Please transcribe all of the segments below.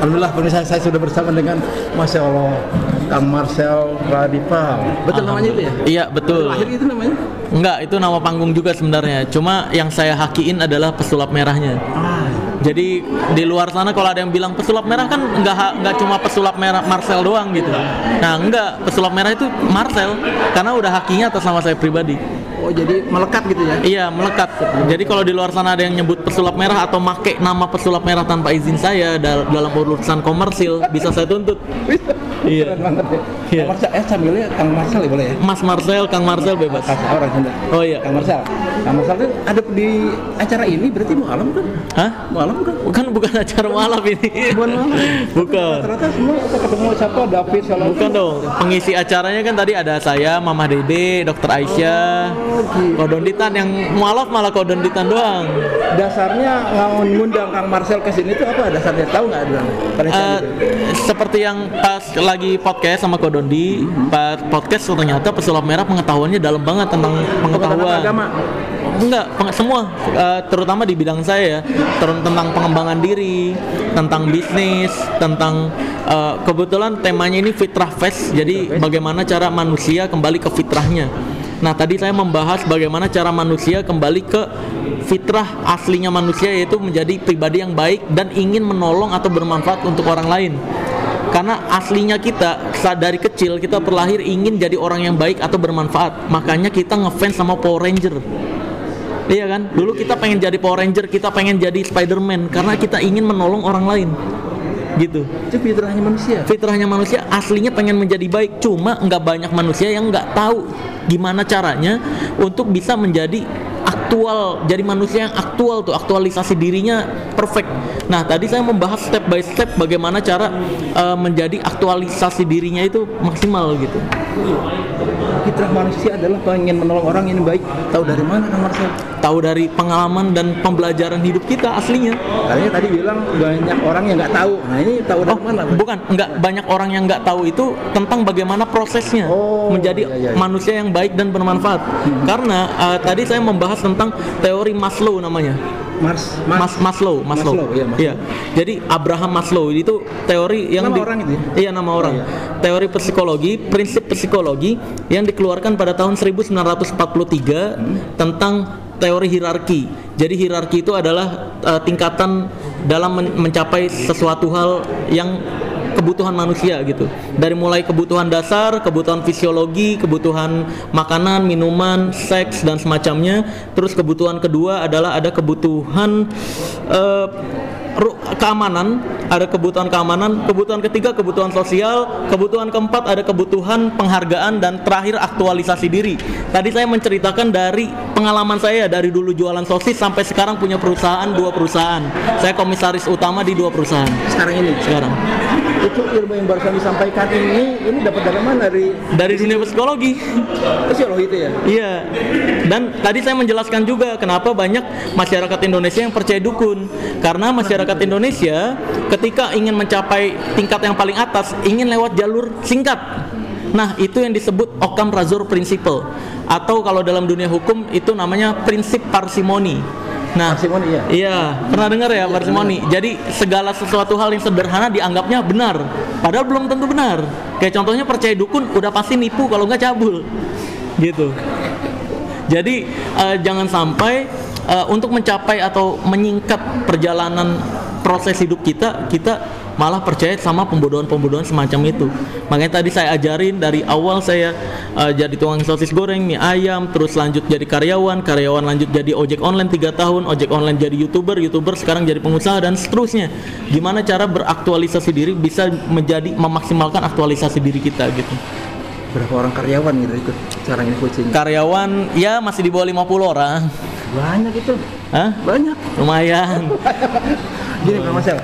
Alhamdulillah pemirsa, saya sudah bersama dengan Masya Allah Kang Marcel Radipal. Betul namanya itu ya? Iya betul. Lahir itu namanya? Enggak, itu nama panggung juga sebenarnya. Cuma yang saya hakiin adalah pesulap merahnya. Jadi di luar sana kalau ada yang bilang pesulap merah kan nggak cuma pesulap merah Marcel doang gitu. Nah enggak, pesulap merah itu Marcel karena udah hakinya atas nama saya pribadi. Oh jadi melekat gitu ya? Iya melekat. Jadi kalau di luar sana ada yang nyebut pesulap merah atau make nama pesulap merah tanpa izin saya dalam urusan komersil, bisa saya tuntut. Iya. Keren banget ya. Iya. Kang Marcel, sambilnya Kang Marcel ya boleh ya? Mas Marcel, Kang Marcel bebas. Orang Sunda. Oh iya. Kang Marcel. Kang Marcel itu ada di acara ini berarti mualam kan? Hah? Mualam kan? Bukan acara malam ini. Bukan mualam. Bukan. Ternyata semua kita ketemu siapa? David, Salah. Bukan dong. Pengisi acaranya kan tadi ada saya, Mama Dede, Dokter Aisyah, Kodonditan. Yang mualaf malah Kodonditan doang. Dasarnya ngundang Kang Marcel ke sini itu apa dasarnya? Tahu nggak ada? Seperti yang pas lagi podcast sama Kodondi, pas podcast ternyata pesulap merah pengetahuannya dalam banget tentang pengetahuan. Agama. Enggak, semua, terutama di bidang saya ya, tentang pengembangan diri, tentang bisnis, tentang kebetulan temanya ini Fitrah Fest, jadi bagaimana cara manusia kembali ke fitrahnya. Nah tadi saya membahas bagaimana cara manusia kembali ke fitrah aslinya manusia, yaitu menjadi pribadi yang baik dan ingin menolong atau bermanfaat untuk orang lain. Karena aslinya kita dari kecil kita terlahir ingin jadi orang yang baik atau bermanfaat. Makanya kita ngefans sama Power Ranger. Iya kan? Dulu kita pengen jadi Power Ranger, kita pengen jadi Spider-Man karena kita ingin menolong orang lain. Gitu. Itu fitrahnya manusia. Fitrahnya manusia aslinya pengen menjadi baik, cuma nggak banyak manusia yang nggak tahu gimana caranya untuk bisa menjadi aktual, jadi manusia yang aktual tuh, aktualisasi dirinya perfect. Nah tadi saya membahas step by step bagaimana cara menjadi aktualisasi dirinya itu maksimal gitu. Fitrah manusia adalah pengen menolong orang yang baik. Tahu dari mana Kang Marcel? Tahu dari pengalaman dan pembelajaran hidup kita aslinya. Katanya tadi bilang banyak orang yang nggak tahu. Nah ini tahu dari mana? Bukan, nggak banyak orang yang nggak tahu itu tentang bagaimana prosesnya menjadi manusia yang baik dan bermanfaat. Karena tadi saya membahas tentang teori Maslow namanya. Maslow. Iya. Jadi Abraham Maslow itu teori yang nama orang itu ya? Iya, nama orang. Teori psikologi, prinsip psikologi yang dikeluarkan pada tahun 1943 tentang teori hierarki. Jadi hierarki itu adalah tingkatan dalam mencapai sesuatu hal yang kebutuhan manusia gitu. Dari mulai kebutuhan dasar, kebutuhan fisiologi, kebutuhan makanan, minuman, seks dan semacamnya. Terus kebutuhan kedua adalah ada kebutuhan keamanan, ada kebutuhan keamanan, kebutuhan ketiga kebutuhan sosial, kebutuhan keempat ada kebutuhan penghargaan, dan terakhir aktualisasi diri. Tadi saya menceritakan dari pengalaman saya dari dulu jualan sosis sampai sekarang punya perusahaan, 2 perusahaan. Saya komisaris utama di 2 perusahaan. Sekarang. Itu ilmu yang barusan disampaikan ini dapat dari mana? Dari dunia psikologi. Psikologi itu ya? Iya. Dan tadi saya menjelaskan juga kenapa banyak masyarakat Indonesia yang percaya dukun. Karena masyarakat Indonesia ketika ingin mencapai tingkat yang paling atas ingin lewat jalur singkat. Nah, itu yang disebut Occam Razor Principle, atau kalau dalam dunia hukum itu namanya prinsip parsimoni. Nah, parsimoni ya? Iya, pernah dengar ya parsimoni. Jadi segala sesuatu hal yang sederhana dianggapnya benar, padahal belum tentu benar. Kayak contohnya percaya dukun udah pasti nipu, kalau nggak cabul. Gitu. Jadi jangan sampai untuk mencapai atau menyingkat perjalanan proses hidup kita malah percaya sama pembodohan-pembodohan semacam itu. Makanya tadi saya ajarin dari awal saya jadi tukang sosis goreng, mie ayam, terus lanjut jadi karyawan lanjut jadi ojek online 3 tahun, ojek online jadi youtuber sekarang jadi pengusaha dan seterusnya. Gimana cara beraktualisasi diri bisa menjadi memaksimalkan aktualisasi diri kita gitu. Berapa orang karyawan gitu ikut cara ini coaching? Karyawan ya masih di bawah 50 orang. Banyak itu. Hah? Banyak. Lumayan. Gini Kang Marcel,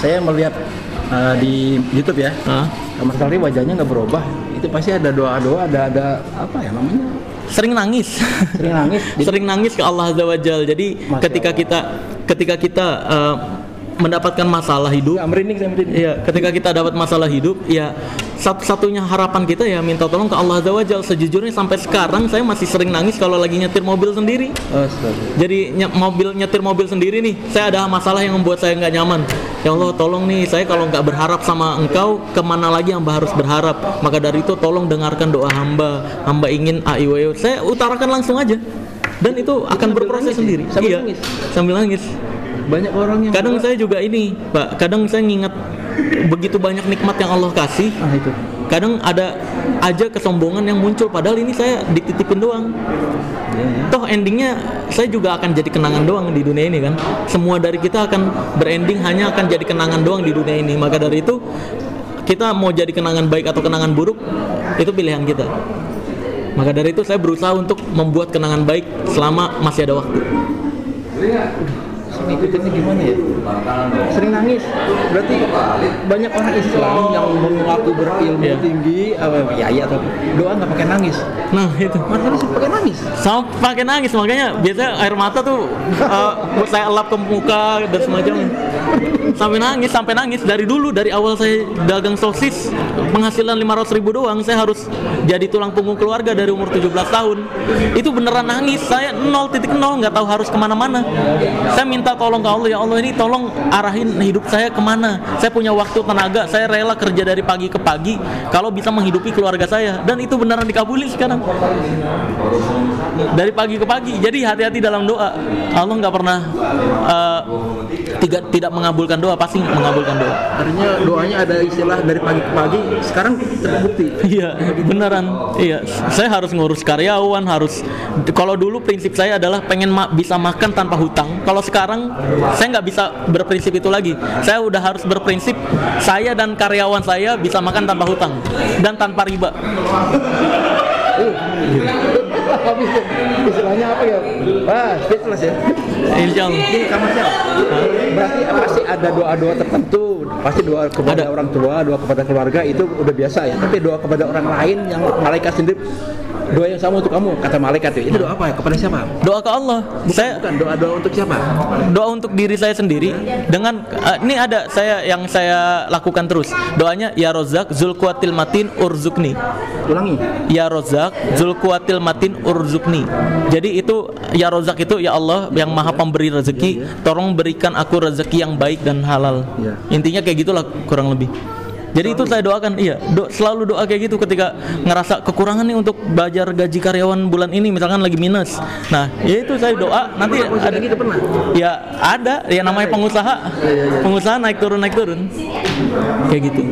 saya melihat di YouTube ya, Kang Marcel ini wajahnya nggak berubah. Itu pasti ada doa-doa, ada apa ya namanya? Sering nangis. Sering nangis ke Allah Azza wa Jalla. Jadi ketika kita mendapatkan masalah hidup, saya merinding. iya, ketika kita dapat masalah hidup, ya satu-satunya harapan kita ya minta tolong ke Allah Azza wa Jalla. Sejujurnya sampai sekarang saya masih sering nangis kalau lagi nyetir mobil sendiri. Jadi nyetir mobil sendiri nih, saya ada masalah yang membuat saya nggak nyaman. Ya Allah, tolong nih, saya kalau nggak berharap sama Engkau, kemana lagi hamba harus berharap? Maka dari itu tolong dengarkan doa hamba. Hamba ingin AIWO. Saya utarakan langsung aja, dan itu akan berproses sendiri. Sambil nangis. Banyak orang yang kadang saya juga ini, Pak. Kadang saya nginget begitu banyak nikmat yang Allah kasih. itu. Kadang ada aja kesombongan yang muncul, padahal ini saya dititipin doang. Toh endingnya saya juga akan jadi kenangan doang di dunia ini kan. Semua dari kita akan berending hanya akan jadi kenangan doang di dunia ini. Maka dari itu kita mau jadi kenangan baik atau kenangan buruk, itu pilihan kita. Maka dari itu saya berusaha untuk membuat kenangan baik selama masih ada waktu. Ngikutinnya gimana ya? Sering nangis. Berarti banyak orang Islam yang mengaku berilmu tinggi, ya atau doa nggak pakai nangis. Nah itu. Makanya sih pakai nangis. Sama pakai nangis, makanya biasanya air mata tuh saya elap ke muka dan semacamnya. Sampai nangis dari dulu, dari awal saya dagang sosis, penghasilan 500.000 doang, saya harus jadi tulang punggung keluarga dari umur 17 tahun. Itu beneran nangis, saya 0.0, nggak tahu harus kemana-mana. Saya minta tolong ke Allah, ya Allah ini tolong arahin hidup saya kemana. Saya punya waktu, tenaga, saya rela kerja dari pagi ke pagi kalau bisa menghidupi keluarga saya, dan itu beneran dikabulin sekarang. Dari pagi ke pagi, jadi hati-hati dalam doa. Allah nggak pernah tidak mengabulkan doa, pasti mengabulkan doa. Artinya doanya ada istilah dari pagi ke pagi, sekarang terbukti. Iya, beneran. Iya, saya harus ngurus karyawan, harus. Kalau dulu prinsip saya adalah pengen bisa makan tanpa hutang. Kalau sekarang saya nggak bisa berprinsip itu lagi. Saya udah harus berprinsip saya dan karyawan saya bisa makan tanpa hutang dan tanpa riba. Habis istilahnya apa ya? Speechless ya. Insya Allah. Ini kamarnya. Berarti pasti ada doa-doa tertentu. Pasti doa kepada orang tua, doa kepada keluarga itu udah biasa ya. Tapi doa kepada orang lain yang malaikat sendiri, doa yang sama untuk kamu, kata malaikat itu doa apa ya? Kepada siapa? Doa ke Allah. Bukan doa untuk siapa? Doa untuk diri saya sendiri. Dengan ini ada yang saya lakukan terus. Doanya ya Rozak Zulkuatil Matin Urzukni. Ulangi. Ya Rozak Zulkuatil Matin Urzukni. Jadi itu ya Rozak itu ya Allah yang Maha Pemberi rezeki, tolong berikan aku rezeki yang baik dan halal. Intinya kayak gitulah kurang lebih. Jadi itu saya doakan, selalu doa kayak gitu ketika ngerasa kekurangan nih untuk bayar gaji karyawan bulan ini, misalkan lagi minus. Nah, ya itu saya doa nanti ada gitu pernah. Ya ada, ya namanya pengusaha. Pengusaha naik turun kayak gitu.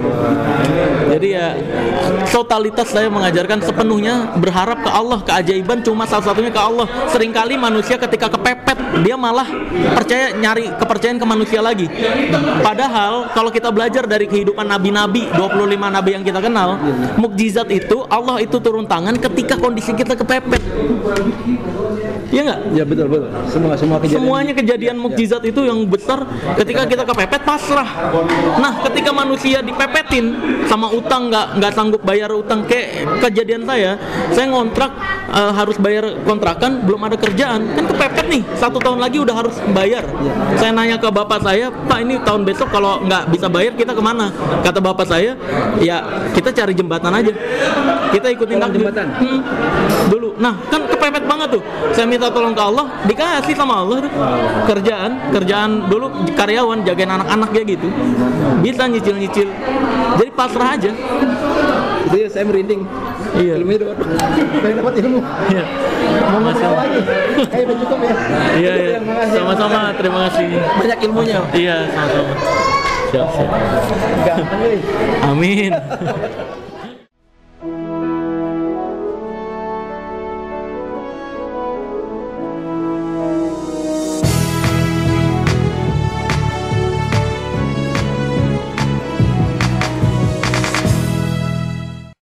Jadi ya totalitas saya mengajarkan sepenuhnya berharap ke Allah, keajaiban cuma salah satunya ke Allah. Seringkali manusia ketika kepepet dia malah nyari kepercayaan ke manusia lagi. Padahal kalau kita belajar dari kehidupan nabi-nabi, 25 nabi yang kita kenal, mukjizat itu Allah itu turun tangan ketika kondisi kita kepepet. Iya nggak? Ya betul. Semuanya kejadian mukjizat itu yang besar ketika kita kepepet pasrah. Nah, ketika manusia dipepetin sama utang, nggak sanggup bayar utang, kayak kejadian saya ngontrak, harus bayar kontrakan, belum ada kerjaan, kan kepepet nih, 1 tahun lagi udah harus bayar. Saya nanya ke bapak saya, Pak ini tahun besok kalau nggak bisa bayar kita kemana? Kata bapak saya, ya kita cari jembatan aja, kita ikutin takdir. Dulu, nah kan kepepet banget tuh. Saya minta tolong ke Allah, dikasih sama Allah tuh. Kerjaan dulu karyawan jagain anak-anak ya gitu, bisa nyicil. Jadi pasrah aja. Jadi saya merinding. Iya. Ilmu itu pengen dapat ilmu. Iya. Mau ngomong lagi? Kayak udah cukup ya. Iya. Sama-sama, terima kasih. Banyak ilmunya. Iya, sama-sama. Siap. Gampang nih. Amin.